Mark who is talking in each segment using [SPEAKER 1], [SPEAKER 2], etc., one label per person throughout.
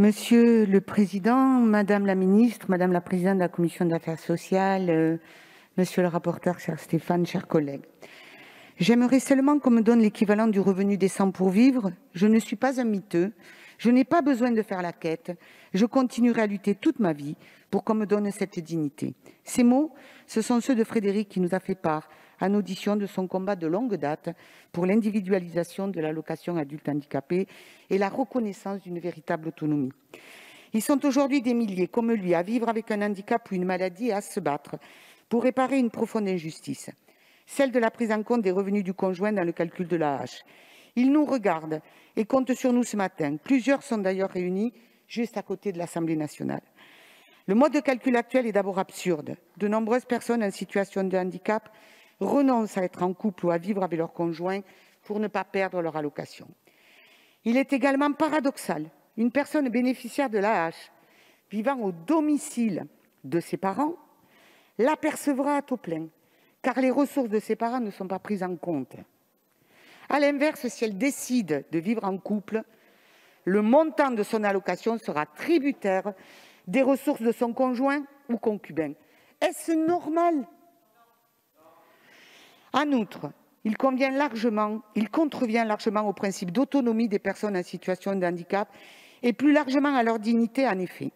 [SPEAKER 1] Monsieur le Président, Madame la Ministre, Madame la Présidente de la Commission des Affaires sociales, Monsieur le rapporteur, cher Stéphane, chers collègues. J'aimerais seulement qu'on me donne l'équivalent du revenu décent pour vivre. Je ne suis pas un miteux, je n'ai pas besoin de faire la quête, je continuerai à lutter toute ma vie pour qu'on me donne cette dignité. Ces mots, ce sont ceux de Frédéric qui nous a fait part en audition de son combat de longue date pour l'individualisation de l'allocation adulte handicapé et la reconnaissance d'une véritable autonomie. Ils sont aujourd'hui des milliers, comme lui, à vivre avec un handicap ou une maladie et à se battre pour réparer une profonde injustice, celle de la prise en compte des revenus du conjoint dans le calcul de l'AAH. Ils nous regardent et comptent sur nous ce matin. Plusieurs sont d'ailleurs réunis juste à côté de l'Assemblée nationale. Le mode de calcul actuel est d'abord absurde. De nombreuses personnes en situation de handicap renoncent à être en couple ou à vivre avec leur conjoint pour ne pas perdre leur allocation. Il est également paradoxal. Une personne bénéficiaire de l'AAH vivant au domicile de ses parents l'apercevra à taux plein, car les ressources de ses parents ne sont pas prises en compte. À l'inverse, si elle décide de vivre en couple, le montant de son allocation sera tributaire des ressources de son conjoint ou concubin. Est-ce normal ? En outre, il contrevient largement au principe d'autonomie des personnes en situation de handicap et plus largement à leur dignité en effet.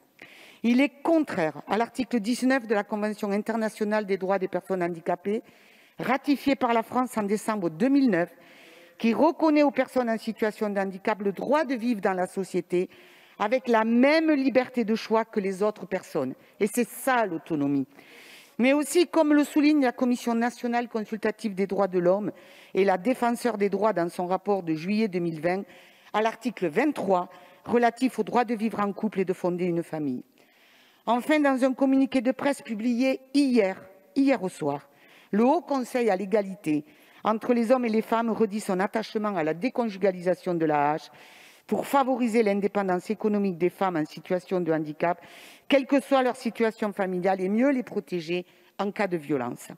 [SPEAKER 1] Il est contraire à l'article 19 de la Convention internationale des droits des personnes handicapées, ratifiée par la France en décembre 2009, qui reconnaît aux personnes en situation de handicap le droit de vivre dans la société avec la même liberté de choix que les autres personnes. Et c'est ça l'autonomie. Mais aussi, comme le souligne la Commission nationale consultative des droits de l'homme et la Défenseure des droits dans son rapport de juillet 2020, à l'article 23 relatif au droit de vivre en couple et de fonder une famille. Enfin, dans un communiqué de presse publié hier au soir, le Haut Conseil à l'égalité entre les hommes et les femmes redit son attachement à la déconjugalisation de l'AAH pour favoriser l'indépendance économique des femmes en situation de handicap, quelle que soit leur situation familiale, et mieux les protéger en cas de violence.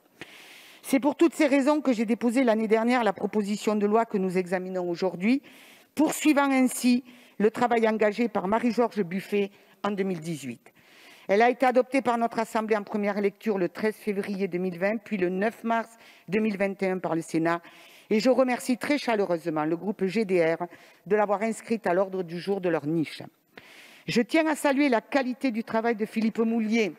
[SPEAKER 1] C'est pour toutes ces raisons que j'ai déposé l'année dernière la proposition de loi que nous examinons aujourd'hui, poursuivant ainsi le travail engagé par Marie-George Buffet en 2018. Elle a été adoptée par notre Assemblée en première lecture le 13 février 2020, puis le 9 mars 2021 par le Sénat. Et je remercie très chaleureusement le groupe GDR de l'avoir inscrite à l'ordre du jour de leur niche. Je tiens à saluer la qualité du travail de Philippe Moulier,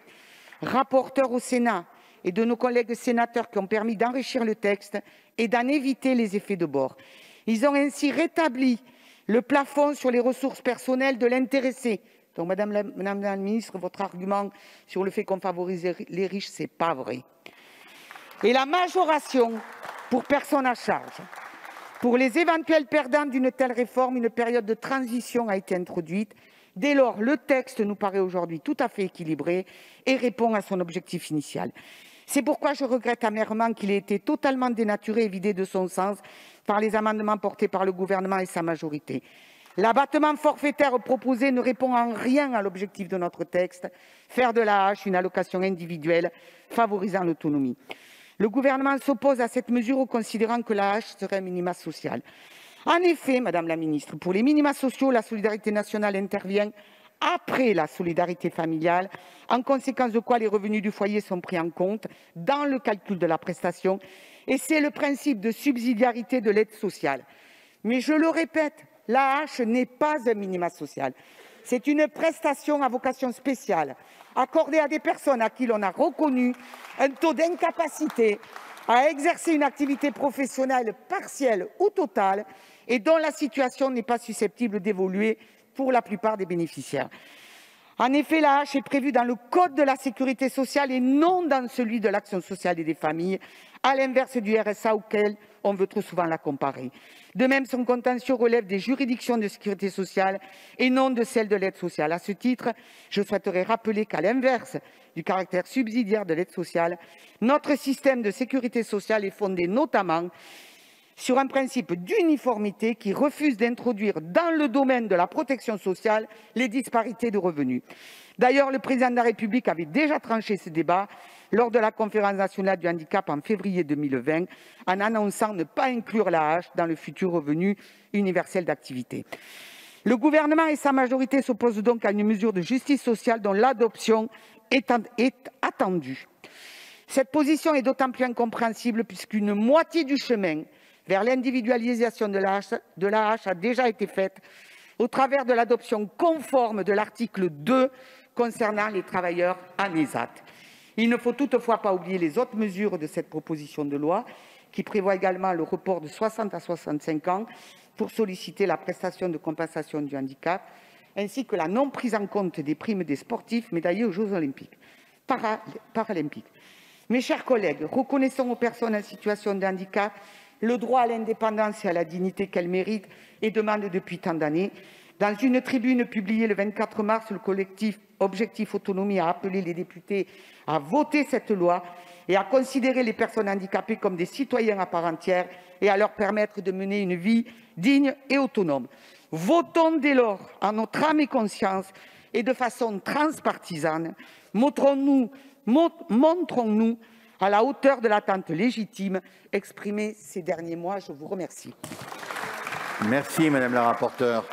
[SPEAKER 1] rapporteur au Sénat, et de nos collègues sénateurs qui ont permis d'enrichir le texte et d'en éviter les effets de bord. Ils ont ainsi rétabli le plafond sur les ressources personnelles de l'intéressé. Donc, Madame la Ministre, votre argument sur le fait qu'on favorise les riches, ce n'est pas vrai. Et la majoration pour personnes à charge. Pour les éventuels perdants d'une telle réforme, une période de transition a été introduite. Dès lors, le texte nous paraît aujourd'hui tout à fait équilibré et répond à son objectif initial. C'est pourquoi je regrette amèrement qu'il ait été totalement dénaturé et vidé de son sens par les amendements portés par le gouvernement et sa majorité. L'abattement forfaitaire proposé ne répond en rien à l'objectif de notre texte, faire de l'AAH une allocation individuelle favorisant l'autonomie. Le gouvernement s'oppose à cette mesure, considérant que l'AAH serait un minima social. En effet, Madame la Ministre, pour les minima sociaux, la solidarité nationale intervient après la solidarité familiale, en conséquence de quoi les revenus du foyer sont pris en compte dans le calcul de la prestation, et c'est le principe de subsidiarité de l'aide sociale. Mais je le répète, l'AAH n'est pas un minima social. C'est une prestation à vocation spéciale, accordée à des personnes à qui l'on a reconnu un taux d'incapacité à exercer une activité professionnelle partielle ou totale et dont la situation n'est pas susceptible d'évoluer pour la plupart des bénéficiaires. En effet, l'AAH est prévue dans le code de la sécurité sociale et non dans celui de l'action sociale et des familles, à l'inverse du RSA auquel on veut trop souvent la comparer. De même, son contentieux relève des juridictions de sécurité sociale et non de celles de l'aide sociale. À ce titre, je souhaiterais rappeler qu'à l'inverse du caractère subsidiaire de l'aide sociale, notre système de sécurité sociale est fondé notamment sur un principe d'uniformité qui refuse d'introduire dans le domaine de la protection sociale les disparités de revenus. D'ailleurs, le président de la République avait déjà tranché ce débat lors de la conférence nationale du handicap en février 2020, en annonçant ne pas inclure l'AAH dans le futur revenu universel d'activité. Le gouvernement et sa majorité s'opposent donc à une mesure de justice sociale dont l'adoption est attendue. Cette position est d'autant plus incompréhensible puisqu'une moitié du chemin vers l'individualisation de l'AAH a déjà été faite au travers de l'adoption conforme de l'article 2 concernant les travailleurs en ESAT. Il ne faut toutefois pas oublier les autres mesures de cette proposition de loi qui prévoit également le report de 60 à 65 ans pour solliciter la prestation de compensation du handicap, ainsi que la non prise en compte des primes des sportifs médaillés aux Jeux olympiques paralympiques. Mes chers collègues, reconnaissons aux personnes en situation de handicap le droit à l'indépendance et à la dignité qu'elles méritent et demandent depuis tant d'années. Dans une tribune publiée le 24 mars, le collectif Objectif Autonomie a appelé les députés à voter cette loi et à considérer les personnes handicapées comme des citoyens à part entière et à leur permettre de mener une vie digne et autonome. Votons dès lors en notre âme et conscience et de façon transpartisane. Montrons-nous à la hauteur de l'attente légitime exprimée ces derniers mois. Je vous remercie.
[SPEAKER 2] Merci, madame la rapporteure.